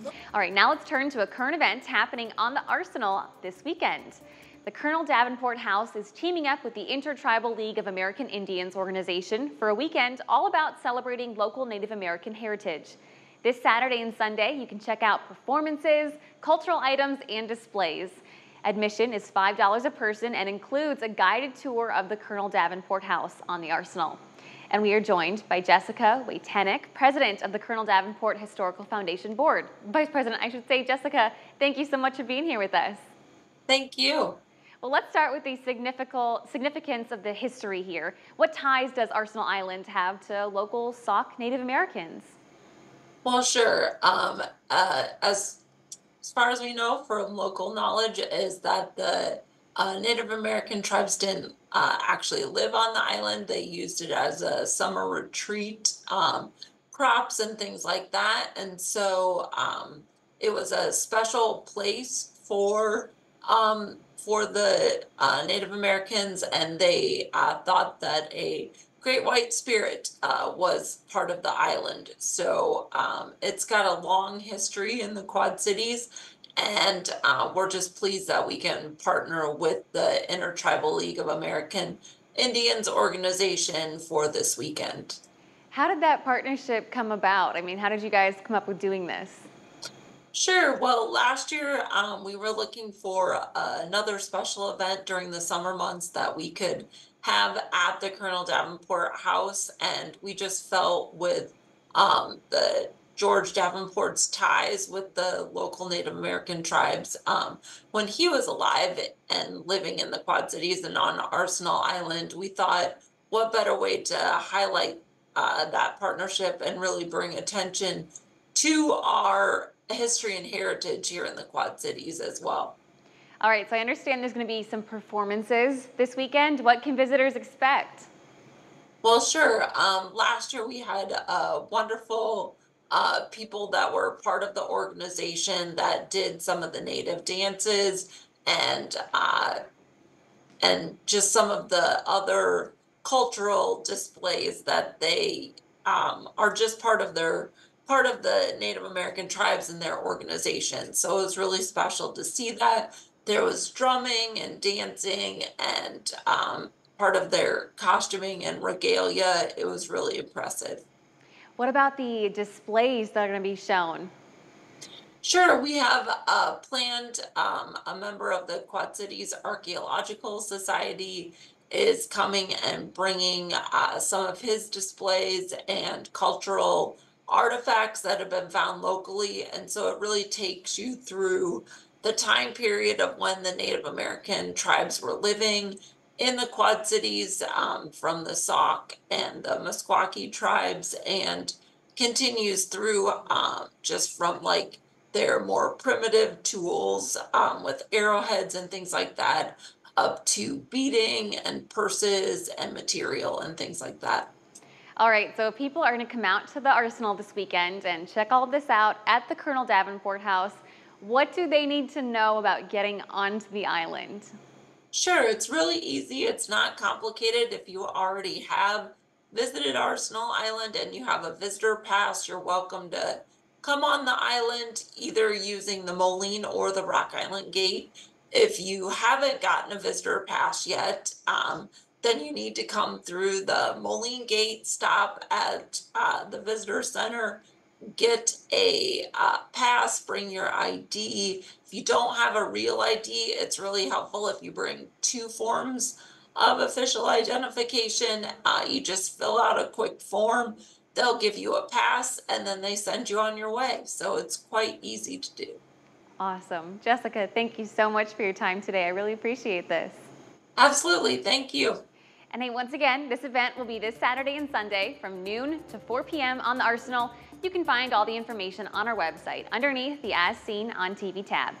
All right, now let's turn to a current event happening on the Arsenal this weekend. The Colonel Davenport House is teaming up with the Intertribal League of American Indians organization for a weekend all about celebrating local Native American heritage. This Saturday and Sunday, you can check out performances, cultural items, and displays. Admission is $5 a person and includes a guided tour of the Colonel Davenport House on the Arsenal. And we are joined by Jessica Waitenik, President of the Colonel Davenport Historical Foundation Board. Vice President, I should say. Jessica, thank you so much for being here with us. Thank you. Well, let's start with the significance of the history here. What ties does Arsenal Island have to local Sauk Native Americans? Well, sure. As far as we know from local knowledge is that the Native American tribes didn't actually live on the island. They used it as a summer retreat, crops and things like that. And so it was a special place for the Native Americans, and they thought that a great white spirit was part of the island. So it's got a long history in the Quad Cities, and we're just pleased that we can partner with the Intertribal League of American Indians organization for this weekend. How did that partnership come about? I mean, how did you guys come up with doing this? Sure. Well, last year we were looking for another special event during the summer months that we could have at the Colonel Davenport House, and we just felt with the George Davenport's ties with the local Native American tribes when he was alive and living in the Quad Cities and on Arsenal Island, we thought, what better way to highlight that partnership and really bring attention to our history and heritage here in the Quad Cities as well. All right, so I understand there's going to be some performances this weekend. What can visitors expect? Well, sure. Last year we had wonderful people that were part of the organization that did some of the native dances and just some of the other cultural displays that they are just part of the Native American tribes and their organization. So it was really special to see that. There was drumming and dancing and part of their costuming and regalia. It was really impressive. What about the displays that are going to be shown? Sure, we have planned a member of the Quad Cities Archaeological Society is coming and bringing some of his displays and cultural artifacts that have been found locally. And so it really takes you through the time period of when the Native American tribes were living in the Quad Cities from the Sauk and the Meskwaki tribes and continues through just from like their more primitive tools with arrowheads and things like that up to beading and purses and material and things like that. All right, so people are going to come out to the Arsenal this weekend and check all of this out at the Colonel Davenport House. What do they need to know about getting onto the island? Sure, it's really easy. It's not complicated. If you already have visited Arsenal Island and you have a visitor pass, you're welcome to come on the island either using the Moline or the Rock Island Gate. If you haven't gotten a visitor pass yet, then you need to come through the Moline Gate, stop at the visitor center, get a pass, bring your ID. If you don't have a real ID, it's really helpful if you bring two forms of official identification. You just fill out a quick form, they'll give you a pass, and then they send you on your way. So it's quite easy to do. Awesome. Jessica, thank you so much for your time today. I really appreciate this. Absolutely. Thank you. And hey, once again, this event will be this Saturday and Sunday from noon to 4 p.m. on the Arsenal. You can find all the information on our website underneath the As Seen on TV tab.